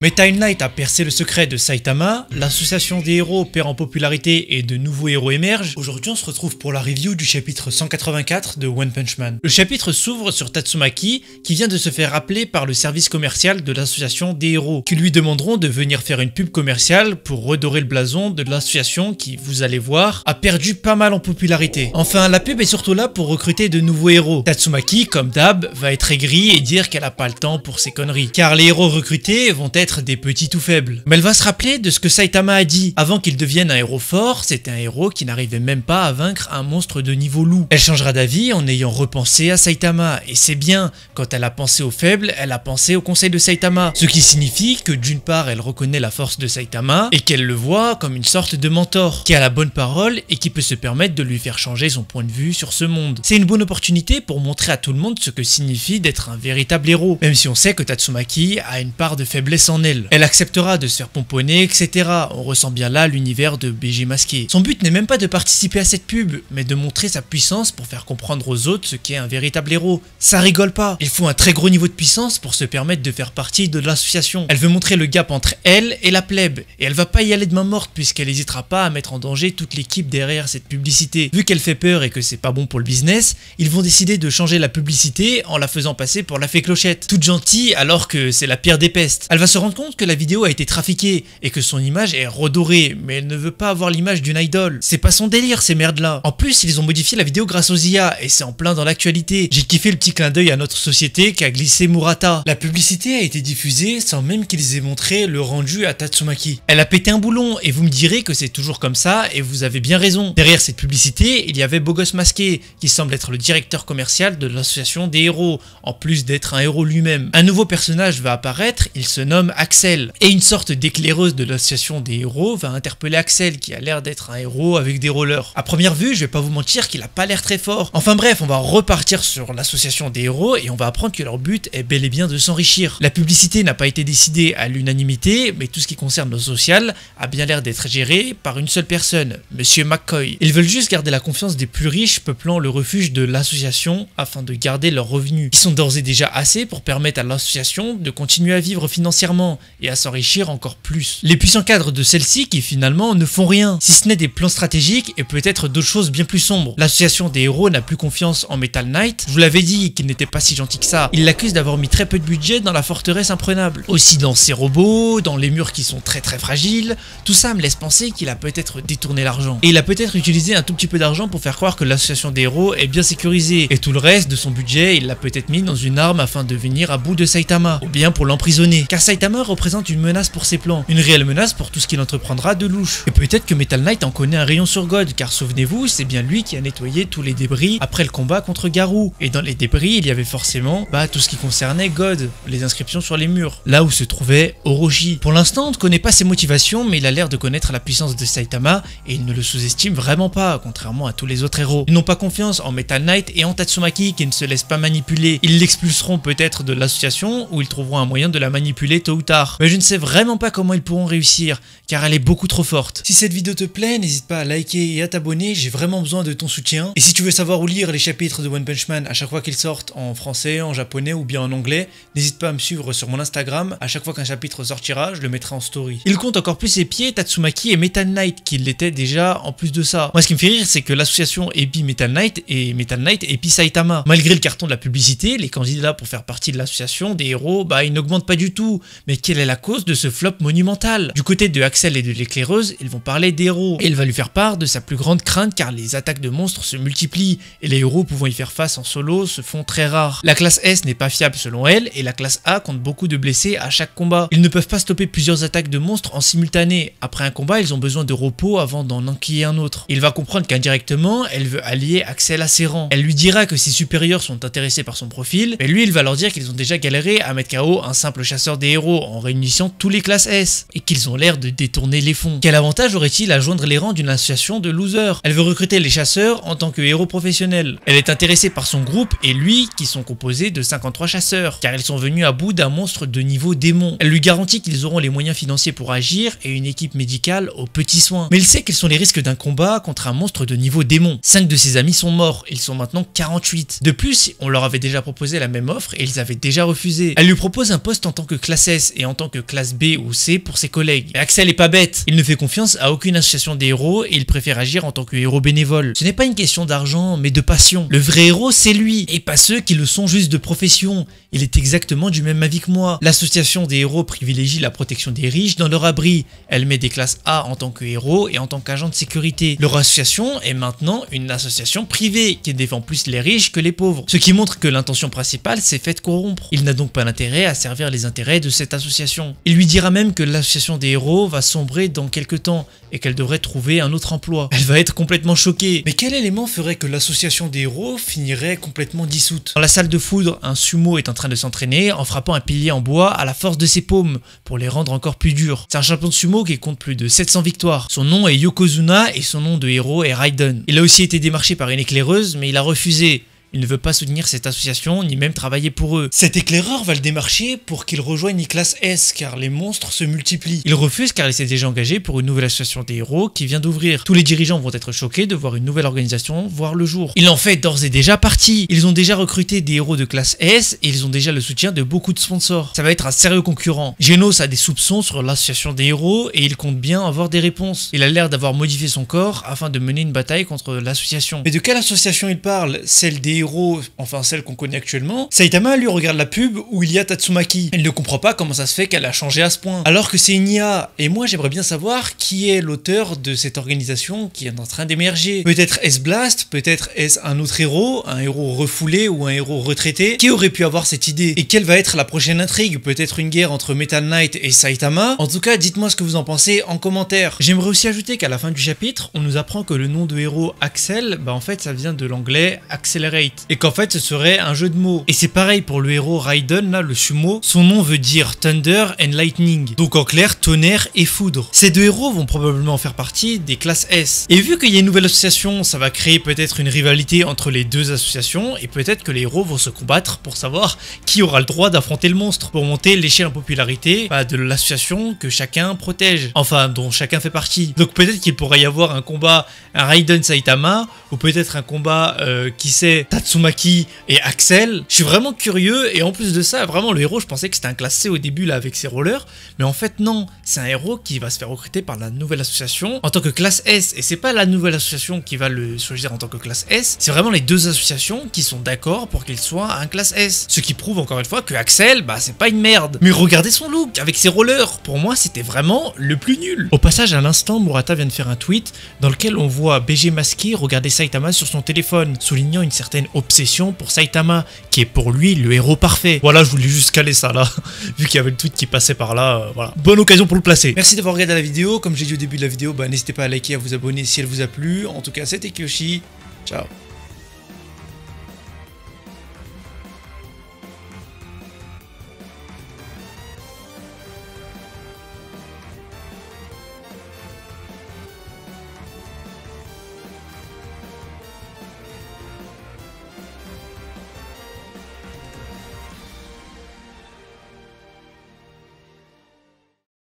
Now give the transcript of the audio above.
Metal Knight a percé le secret de Saitama, l'association des héros perd en popularité et de nouveaux héros émergent. Aujourd'hui on se retrouve pour la review du chapitre 184 de One Punch Man. Le chapitre s'ouvre sur Tatsumaki qui vient de se faire appeler par le service commercial de l'association des héros, qui lui demanderont de venir faire une pub commerciale pour redorer le blason de l'association qui, vous allez voir, a perdu pas mal en popularité. Enfin, la pub est surtout là pour recruter de nouveaux héros. Tatsumaki, comme d'hab, va être aigrie et dire qu'elle a pas le temps pour ces conneries, car les héros recrutés vont être des petits tout faibles. Mais elle va se rappeler de ce que Saitama a dit. Avant qu'il devienne un héros fort, c'était un héros qui n'arrivait même pas à vaincre un monstre de niveau loup. Elle changera d'avis en ayant repensé à Saitama, et c'est bien, quand elle a pensé aux faibles, elle a pensé au conseil de Saitama, ce qui signifie que d'une part elle reconnaît la force de Saitama, et qu'elle le voit comme une sorte de mentor, qui a la bonne parole et qui peut se permettre de lui faire changer son point de vue sur ce monde. C'est une bonne opportunité pour montrer à tout le monde ce que signifie d'être un véritable héros, même si on sait que Tatsumaki a une part de faiblesse en elle. Elle acceptera de se faire pomponner, etc. On ressent bien là l'univers de BG masqué. Son but n'est même pas de participer à cette pub, mais de montrer sa puissance pour faire comprendre aux autres ce qu'est un véritable héros. Ça rigole pas. Il faut un très gros niveau de puissance pour se permettre de faire partie de l'association. Elle veut montrer le gap entre elle et la plèbe, et elle va pas y aller de main morte puisqu'elle n'hésitera pas à mettre en danger toute l'équipe derrière cette publicité. Vu qu'elle fait peur et que c'est pas bon pour le business, ils vont décider de changer la publicité en la faisant passer pour la fée Clochette, toute gentille alors que c'est la pire des pestes. Elle va se rendre compte que la vidéo a été trafiquée et que son image est redorée, mais elle ne veut pas avoir l'image d'une idole. C'est pas son délire ces merdes là. En plus, ils ont modifié la vidéo grâce aux IA et c'est en plein dans l'actualité. J'ai kiffé le petit clin d'œil à notre société qu'a glissé Murata. La publicité a été diffusée sans même qu'ils aient montré le rendu à Tatsumaki. Elle a pété un boulon et vous me direz que c'est toujours comme ça et vous avez bien raison. Derrière cette publicité, il y avait Beau Gosse Masqué qui semble être le directeur commercial de l'association des héros, en plus d'être un héros lui-même. Un nouveau personnage va apparaître, il se nomme Axel, et une sorte d'éclaireuse de l'association des héros va interpeller Axel qui a l'air d'être un héros avec des rollers. À première vue, je vais pas vous mentir qu'il a pas l'air très fort. Enfin bref, on va repartir sur l'association des héros et on va apprendre que leur but est bel et bien de s'enrichir. La publicité n'a pas été décidée à l'unanimité, mais tout ce qui concerne le social a bien l'air d'être géré par une seule personne, Monsieur McCoy. Ils veulent juste garder la confiance des plus riches peuplant le refuge de l'association afin de garder leurs revenus, qui sont d'ores et déjà assez pour permettre à l'association de continuer à vivre financièrement et à s'enrichir encore plus. Les puissants cadres de celle-ci qui finalement ne font rien, si ce n'est des plans stratégiques et peut-être d'autres choses bien plus sombres. L'association des héros n'a plus confiance en Metal Knight, je vous l'avais dit qu'il n'était pas si gentil que ça, il l'accuse d'avoir mis très peu de budget dans la forteresse imprenable. Aussi dans ses robots, dans les murs qui sont très fragiles, tout ça me laisse penser qu'il a peut-être détourné l'argent. Et il a peut-être utilisé un tout petit peu d'argent pour faire croire que l'association des héros est bien sécurisée, et tout le reste de son budget il l'a peut-être mis dans une arme afin de venir à bout de Saitama, ou bien pour l'emprisonner, car Saitama représente une menace pour ses plans, une réelle menace pour tout ce qu'il entreprendra de louche. Et peut-être que Metal Knight en connaît un rayon sur God, car souvenez-vous, c'est bien lui qui a nettoyé tous les débris après le combat contre Garou, et dans les débris il y avait forcément tout ce qui concernait God, les inscriptions sur les murs, là où se trouvait Orochi. Pour l'instant on ne connaît pas ses motivations, mais il a l'air de connaître la puissance de Saitama, et il ne le sous-estime vraiment pas, contrairement à tous les autres héros. Ils n'ont pas confiance en Metal Knight et en Tatsumaki qui ne se laisse pas manipuler. Ils l'expulseront peut-être de l'association, ou ils trouveront un moyen de la manipuler tôt ou tard. Mais je ne sais vraiment pas comment ils pourront réussir, car elle est beaucoup trop forte. Si cette vidéo te plaît, n'hésite pas à liker et à t'abonner, j'ai vraiment besoin de ton soutien. Et si tu veux savoir où lire les chapitres de One Punch Man à chaque fois qu'ils sortent en français, en japonais ou bien en anglais, n'hésite pas à me suivre sur mon Instagram, à chaque fois qu'un chapitre sortira, je le mettrai en story. Il compte encore plus ses pieds, Tatsumaki et Metal Knight, qui l'étaient déjà en plus de ça. Moi ce qui me fait rire, c'est que l'association épie Metal Knight et Metal Knight épie Saitama. Malgré le carton de la publicité, les candidats pour faire partie de l'association des héros, ils n'augmentent pas du tout. Mais quelle est la cause de ce flop monumental? Du côté de Axel et de l'éclaireuse, ils vont parler des héros, et il va lui faire part de sa plus grande crainte car les attaques de monstres se multiplient, et les héros pouvant y faire face en solo se font très rares. La classe S n'est pas fiable selon elle, et la classe A compte beaucoup de blessés à chaque combat. Ils ne peuvent pas stopper plusieurs attaques de monstres en simultané. Après un combat, ils ont besoin de repos avant d'en enquiller un autre. Il va comprendre qu'indirectement, elle veut allier Axel à ses rangs. Elle lui dira que ses supérieurs sont intéressés par son profil, mais lui il va leur dire qu'ils ont déjà galéré à mettre KO un simple chasseur des héros en réunissant tous les classes S, et qu'ils ont l'air de détourner les fonds. Quel avantage aurait-il à joindre les rangs d'une association de losers? Elle veut recruter les chasseurs en tant que héros professionnels. Elle est intéressée par son groupe et lui qui sont composés de 53 chasseurs, car ils sont venus à bout d'un monstre de niveau démon. Elle lui garantit qu'ils auront les moyens financiers pour agir et une équipe médicale aux petits soins. Mais il sait quels sont les risques d'un combat contre un monstre de niveau démon. 5 de ses amis sont morts, ils sont maintenant 48. De plus, on leur avait déjà proposé la même offre et ils avaient déjà refusé. Elle lui propose un poste en tant que classe S et en tant que classe B ou C pour ses collègues. Mais Axel est pas bête, il ne fait confiance à aucune association des héros et il préfère agir en tant que héros bénévole. Ce n'est pas une question d'argent mais de passion. Le vrai héros c'est lui, et pas ceux qui le sont juste de profession. Il est exactement du même avis que moi. L'association des héros privilégie la protection des riches dans leur abri. Elle met des classes A en tant que héros et en tant qu'agent de sécurité. Leur association est maintenant une association privée qui défend plus les riches que les pauvres. Ce qui montre que l'intention principale s'est faite corrompre. Il n'a donc pas d'intérêt à servir les intérêts de cette association. Il lui dira même que l'association des héros va sombrer dans quelques temps et qu'elle devrait trouver un autre emploi. Elle va être complètement choquée. Mais quel élément ferait que l'association des héros finirait complètement dissoute? Dans la salle de foudre, un sumo est en train de s'entraîner en frappant un pilier en bois à la force de ses paumes pour les rendre encore plus durs. C'est un champion de sumo qui compte plus de 700 victoires. Son nom est Yokozuna et son nom de héros est Raiden. Il a aussi été démarché par une éclaireuse mais il a refusé. Il ne veut pas soutenir cette association, ni même travailler pour eux. Cet éclaireur va le démarcher pour qu'il rejoigne une classe S, car les monstres se multiplient. Il refuse car il s'est déjà engagé pour une nouvelle association des héros qui vient d'ouvrir. Tous les dirigeants vont être choqués de voir une nouvelle organisation voir le jour. Il en fait d'ores et déjà partie. Ils ont déjà recruté des héros de classe S et ils ont déjà le soutien de beaucoup de sponsors. Ça va être un sérieux concurrent. Genos a des soupçons sur l'association des héros et il compte bien avoir des réponses. Il a l'air d'avoir modifié son corps afin de mener une bataille contre l'association. Mais de quelle association il parle? Celle des héros, enfin celle qu'on connaît actuellement. Saitama lui regarde la pub où il y a Tatsumaki. Il ne comprend pas comment ça se fait qu'elle a changé à ce point. Alors que c'est une IA. Et moi j'aimerais bien savoir qui est l'auteur de cette organisation qui est en train d'émerger. Peut-être est-ce Blast, peut-être est-ce un autre héros, un héros refoulé ou un héros retraité. Qui aurait pu avoir cette idée? Et quelle va être la prochaine intrigue? Peut-être une guerre entre Metal Knight et Saitama? En tout cas, dites-moi ce que vous en pensez en commentaire. J'aimerais aussi ajouter qu'à la fin du chapitre, on nous apprend que le nom de héros Axel, en fait ça vient de l'anglais Accelerate. Et qu'en fait ce serait un jeu de mots. Et c'est pareil pour le héros Raiden, là, le sumo. Son nom veut dire Thunder and Lightning. Donc en clair, tonnerre et foudre. Ces deux héros vont probablement faire partie des classes S. Et vu qu'il y a une nouvelle association, ça va créer peut-être une rivalité entre les deux associations. Et peut-être que les héros vont se combattre pour savoir qui aura le droit d'affronter le monstre. Pour monter l'échelle en popularité de l'association que chacun protège. Enfin, dont chacun fait partie. Donc peut-être qu'il pourrait y avoir un combat, un Raiden Saitama. Ou peut-être un combat, qui sait, Tatsumaki et Axel. Je suis vraiment curieux et en plus de ça, vraiment le héros, je pensais que c'était un classe C au début là avec ses rollers, mais en fait non, c'est un héros qui va se faire recruter par la nouvelle association en tant que classe S et c'est pas la nouvelle association qui va le choisir en tant que classe S, c'est vraiment les deux associations qui sont d'accord pour qu'il soit un classe S. Ce qui prouve encore une fois que Axel, c'est pas une merde. Mais regardez son look avec ses rollers, pour moi c'était vraiment le plus nul. Au passage à l'instant, Murata vient de faire un tweet dans lequel on voit BG masqué regarder Saitama sur son téléphone, soulignant une certaine obsession pour Saitama, qui est pour lui le héros parfait. Voilà, je voulais juste caler ça là, vu qu'il y avait le tweet qui passait par là, voilà. Bonne occasion pour le placer. Merci d'avoir regardé la vidéo, comme j'ai dit au début de la vidéo, n'hésitez pas à liker et à vous abonner si elle vous a plu. En tout cas, c'était Kyoshi, ciao.